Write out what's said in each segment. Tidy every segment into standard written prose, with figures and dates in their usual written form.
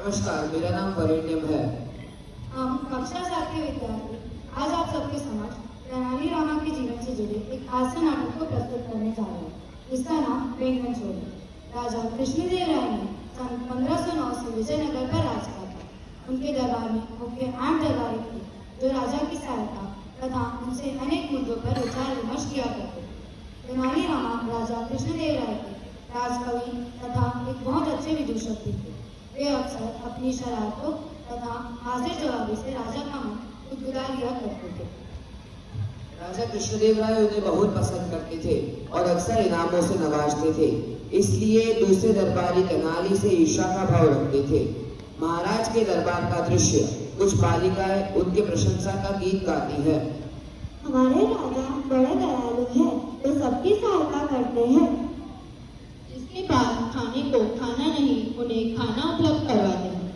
नमस्कार, मेरा नाम वरेण्यम है। हम कक्षा 7 के विद्यार्थी आज आप सबके समक्ष तेनालीरामा के जीवन से जुड़े एक हास्य नाटक को प्रस्तुत करने जा रहे हैं। इसका नाम बैंगन चोर है। राजा कृष्णदेव राय ने सन 1509 से विजयनगर पर राज किया था। उनके दरबार में मुख्य 8 दरबारी थे जो राजा की सहायता तथा उनसे अनेक मुद्दों पर विचार विमर्श किया करते थे। तेनालीरामा राजा कृष्णदेव राय के राजकवि तथा एक बहुत अच्छे विदूषक भी थे। वे अक्सर अपनी शरारतों तथा हाजिर जवाबी से राजा का मन गुदगुदा लिया करते थे। राजा कृष्णदेव राय उन्हें बहुत पसंद करते थे और अक्सर इनामों से नवाजते थे। इसलिए दूसरे दरबारी तेनाली से ईर्ष्या का भाव रखते थे। महाराज के दरबार का दृश्य, कुछ बालिकाएं उनकी प्रशंसा का गीत गाती है। हमारे राजा बड़े दयालु हैं, वे सबकी सहायता करते हैं। जिसके पास खाने को खाना नहीं, उन्हें खाना उपलब्ध करवाते हैं।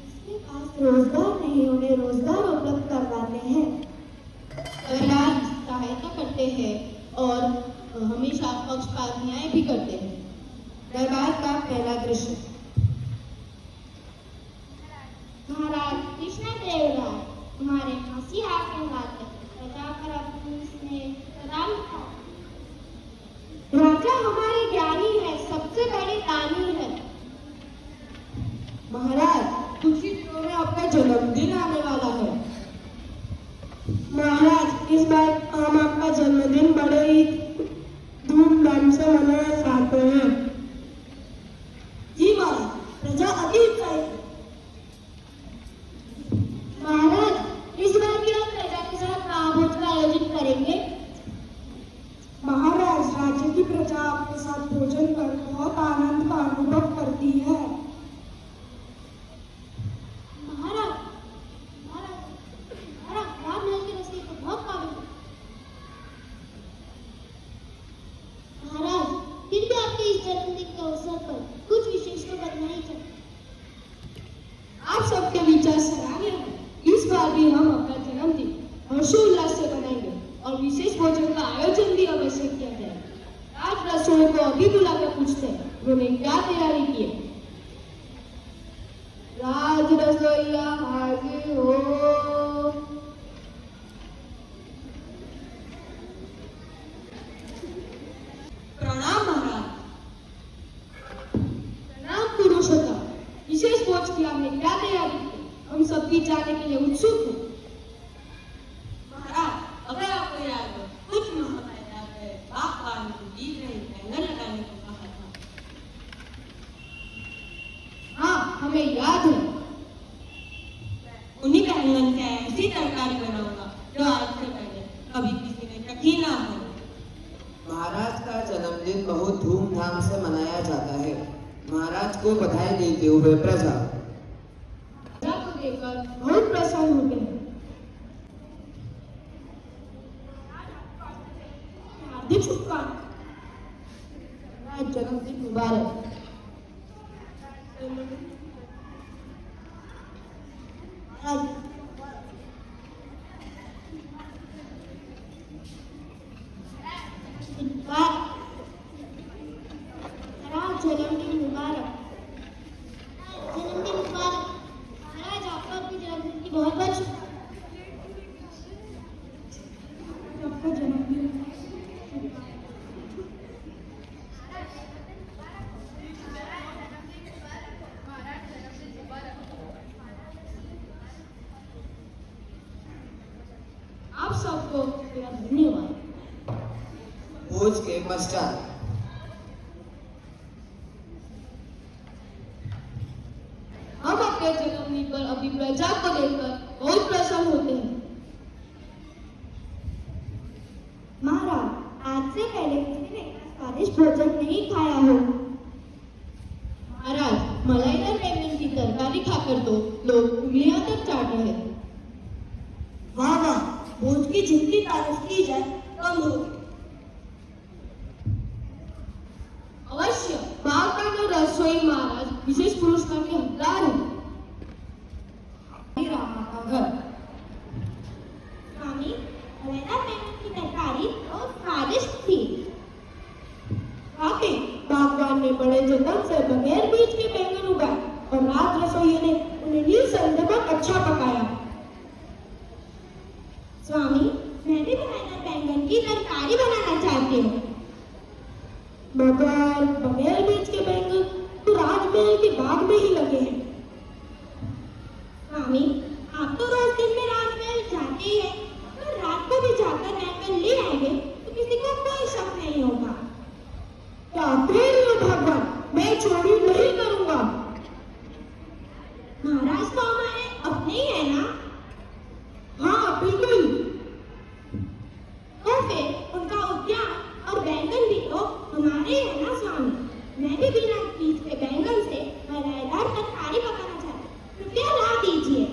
जिसके पास रोजगार नहीं, उन्हें रोजगार उपलब्ध करवाते हैं। दरबार सहायता करते हैं और हमेशा पक्षपात न्याय भी करते हैं। दरबार का पहला दृश्य। महाराज कृष्णदेव राय हमारे हंसी आंखें लाकर प्रजा पर अपनी स्नेह सदा लिखा। राजा हमारे ज्ञानी है, सबसे बड़े दानी है। महाराज कुछ ही दिनों में आपका जन्मदिन आने वाला है। महाराज इस बार हम आपका जन्मदिन बड़े ही धूमधाम से मनाना चाहते हैं। जी महाराज, प्रजा अति उत्साहित है। महाराज इस बार भी हम प्रजा के साथ महाभोज का आयोजन करेंगे। महाराज राज्य की प्रजा आपके साथ भोजन कर बहुत आनंद का अनुभव करती है। महाराज महाराज महाराज राजमहल के रस्ते तो बहुत काबिल है। महाराज फिर भी आपके इस जन्मदिन के अवसर पर कुछ विशेष तो करना ही चाहिए। आप सबके विचार सराहनीय हैं। इस बार भी हम अपना जन्मदिन हर्षोल्लास से मनाएंगे और विशेष भोजन का आयोजन भी अवश्य किया जाएगा। आज रसोई को अभी बुलाकर पूछते हैं उन्होंने क्या तैयारी की है। राज रसोईया हाजिर हो। प्रणाम महाराज। प्रणाम पुरुषोत्तम। विशेष भोज की आपने क्या तैयारी की? हम सबकी जाने के लिए उत्सुक हैं। महाराज, अगर आपको याद हो, कुछ माह पहले बागबान को बीज रहे बैंगन लगाने को कहा था। हाँ, हमें याद है। उन्हीं बैंगन से ऐसी तरकारी बनाऊंगा जो आज से पहले कभी किसी ने चखी ना हो। महाराज का जन्मदिन बहुत धूमधाम से मनाया जाता है। महाराज को बधाई देते हुए प्रजा को देखकर बहुत प्रसन्न होते हैं। हार्दिक शुभकामनाएं। जन्मदिन मुबारक। जन्मदिन मुबारक। जन्मदिन मुबारक। महाराज आपको अपने जन्मदिन की बहुत बहुत आपका जन्मदिन आप सबको मेरा धन्यवाद। भोज के पश्चात हम अपने जन्मदिन पर अपनी प्रजा को देखकर बहुत प्रसन्न होते हैं। महाराज आज से पहले किसी ने इतना स्वादिष्ट भोजन नहीं खाया हो। महाराज मलाईदार बैंगन की तरकारी खाकर तो लोग उंगलियां तक चाट रहे हैं। वाह वाह, भोज की जितनी तारीफ की जाए कम होगी। अवश्य बागबान और रसोई महाराज विशेष पुरस्कार के हकदार हैं। रामा का घर। स्वामी मलाईदार बैंगन की तरकारी बहुत स्वादिष्ट थी। वाकई बागबान ने बड़े जतन से बगैर बीज के बैंगन उगाए और राज रसोई राजमहल के बाग में ही लगे हैं। स्वामी, आप तो रोज दिन में राजमहल जाते ही हैं, अगर रात को भी जाकर बैंगन ले आएंगे तो किसी को कोई शक नहीं होगा। क्या कह रही हो भगवान, मैं चोरी नहीं करूंगा। महाराज तो हमारे अपने ही है ना, हाँ बिल्कुल। तो फिर उनका उद्यान और बैंगन भी तो हमारे ही है ना स्वामी। मैं भी बिना बीज के बैंगन से मलाईदार तरकारी पकाना चाहती हूँ, कृपया ला दीजिए।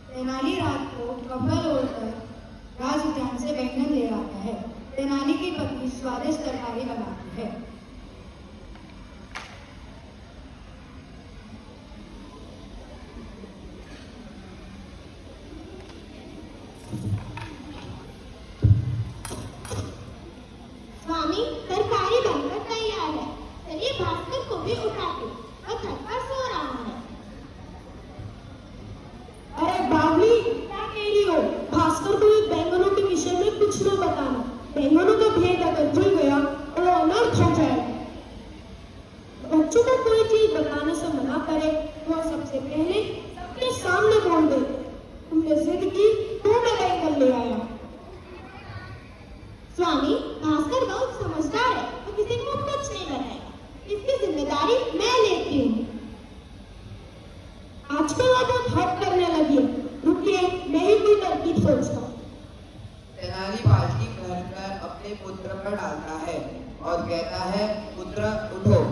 तेनाली रात को कपल ओढ़कर राज उद्यान से बैंगन ले आता है। तेनाली की पत्नी स्वादिष्ट तरकारी बनाती है। स्वामी, तरकारी बनकर तैयार है, चलिए भास्कर को भी उठा दो, वह थककर सो रहा है। अरे बावली, क्या कह रही हो? भास्कर को ये बैंगनों के विषय में कुछ न बताना। बैंगनों का भेद अगर खुल गया तो अनर्थ हो जाएगा। बच्चों को कोई चीज बताने से मना करे तो सबसे पहले सबके सामने बोल दे, तुमने जिद की तो मैं बैंगन ले आया। स्वामी, भास्कर बहुत समझदार है, वो किसी को कुछ नहीं बताएगा, इसकी जिम्मेदारी मैं लेती हूँ। आजकल आप बहुत हद करने लगी है। रुकिए, मैं ही कोई तरकीब सोचता हूँ। तेनाली बाल्टी भरकर अपने पुत्र पर डालता है और कहता है, पुत्र उठो,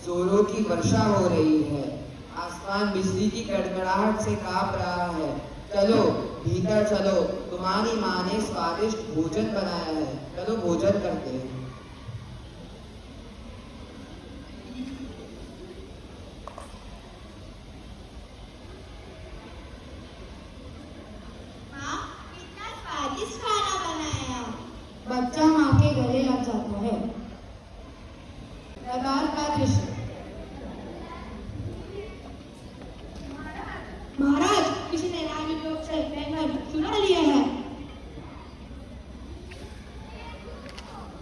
जोरों की वर्षा हो रही है, आसमान बिजली की कड़कड़ाहट से कांप रहा है। चलो भीतर चलो, तुम्हारी माँ ने स्वादिष्ट भोजन बनाया है, चलो भोजन करते हैं। माँ, कितना स्वादिष्ट खाना बनाया। बच्चा माँ के गले लग जाता है। दरबार का दृश्य। महाराज, किसी ने रानी लोग से बैंगन चुरा लिया है।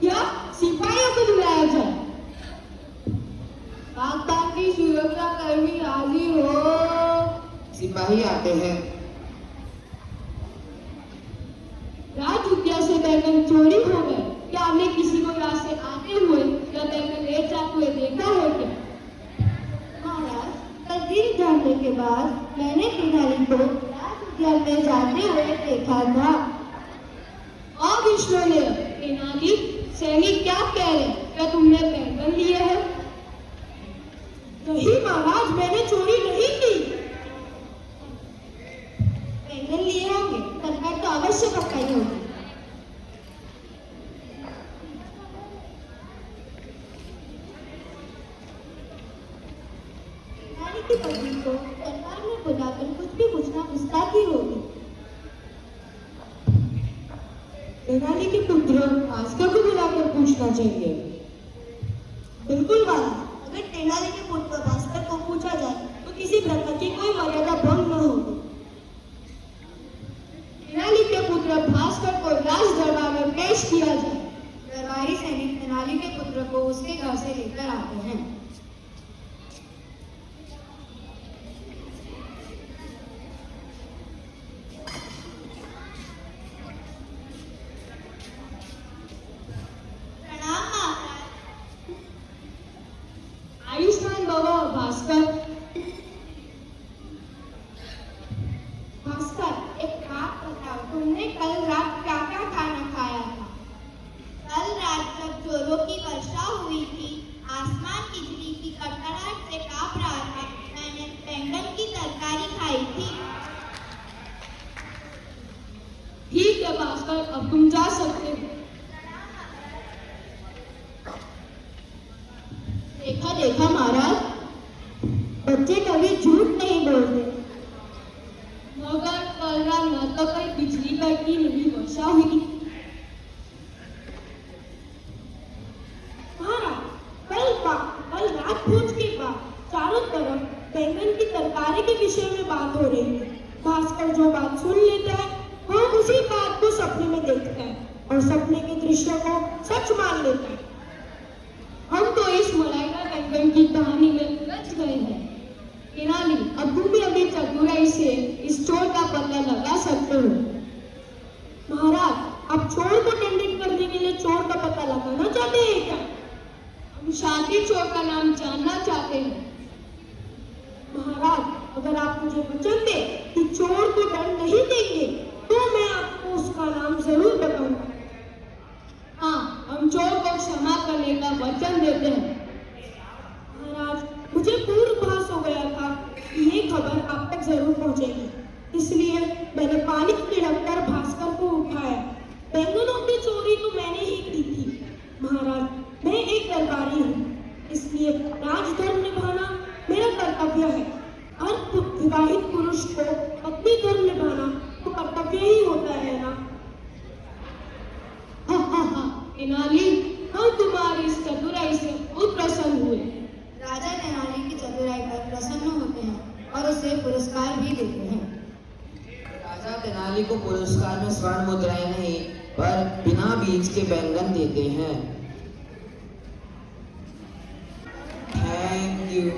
क्या सिपाहियों को बुलाया जाए? बागबान की सुरक्षा कर्मी हाजिर हो। सिपाही आते हैं। राज उद्यान से बैंगन चोरी हो गए। क्या आपने किसी को यहाँ से आते हुए या बैंगन ले जाते हुए देखा है क्या? महाराज, तस्दीर जानने के बाद मैंने तेनाली को राज उद्यान में जाते हुए देखा था। अविश्वसनीय! तेनाली, सैनिक क्या कह रहे हैं? क्या तुमने बैंगन लिए हैं? नहीं महाराज, मैंने चोरी नहीं की। बैंगन लिए होंगे, सरकार तो अवश्य पकाई होगी। तेनाली की पत्नी को सरकार में बुलाकर कुछ भी पूछना गुस्ताखी होगी। तेनाली के पुत्र भास्कर को बुलाकर पूछना चाहिए। बिल्कुल वाला, अगर तेनाली के पुत्र भास्कर को पूछा जाए तो किसी प्रकार की कोई मर्यादा भंग न होगी। तेनाली के पुत्र भास्कर को राज दरबार में पेश किया जाए। दरबारी सैनिक तेनाली के पुत्र को उसके घर से लेकर आते हैं। प्रणाम महाराज। आयुष्मान बाबा भास्कर। भास्कर, एक बात बताओ, तुमने कल रात क्या क्या खाना खाया था? कल रात जब जोरों की वर्षा हुई थी, आसमान बिजली की कड़कड़ाहट से कांप रहा था, मैंने बैंगन की तरकारी खाई थी। ठीक है भास्कर, अब तुम जा सकते हो। देखा देखा महाराज, बच्चे कभी झूठ नहीं बोलते। मगर कल रात न तो कहीं बिजली कड़की नहीं वर्षा हुई। महाराज, कल रात भोज के बाद चारों तरफ बैंगन की तरकारी के विषय में बात हो रही है। भास्कर जो बात सुन लेता है, वह उसी बात को सपने में देखता है और सपने के दृश्य को सच मान लेता है। हम तो इस मलाइका बैंगन की कहानी में उलझ बच गए हैं। तेनाली, अब तुम भी अपनी चतुराई से इस चोर का पता लगा सकते हो। महाराज, आप चोर को दंडित करने के लिए चोर का पता लगाना चाहते हैं क्या? हम शातिर चोर का नाम जानना चाहते हैं। महाराज, अगर आप मुझे वचन दे कि चोर को दंड नहीं देंगे तो मैं आपको उसका नाम जरूर बताऊंगा। हाँ, हम चोर को क्षमा करने का वचन देते हैं। महाराज, मुझे पूर्वाभास हो गया था कि ये खबर आप तक जरूर पहुंचेगी, इसलिए मैंने पानी छिड़ककर भास्कर को उठाया। बैंगनों की चोरी तो मैंने ही की थी। महाराज, मैं एक दरबारी हूँ, इसलिए राजधर्म निभाना मेरा कर्तव्य है। हर विवाहित पुरुष को पत्नी धर्म निभाना तो कर्तव्य ही होता है ना। तेनाली, हम तुम्हारी इस चतुराई से बहुत प्रसन्न हुए। राजा तेनाली की चतुराई पर प्रसन्न होते हैं और उसे पुरस्कार भी देते हैं। राजा तेनाली को पुरस्कार में स्वर्ण मुद्राएं नहीं पर बिना बीज के बैंगन देते हैं। Thank you.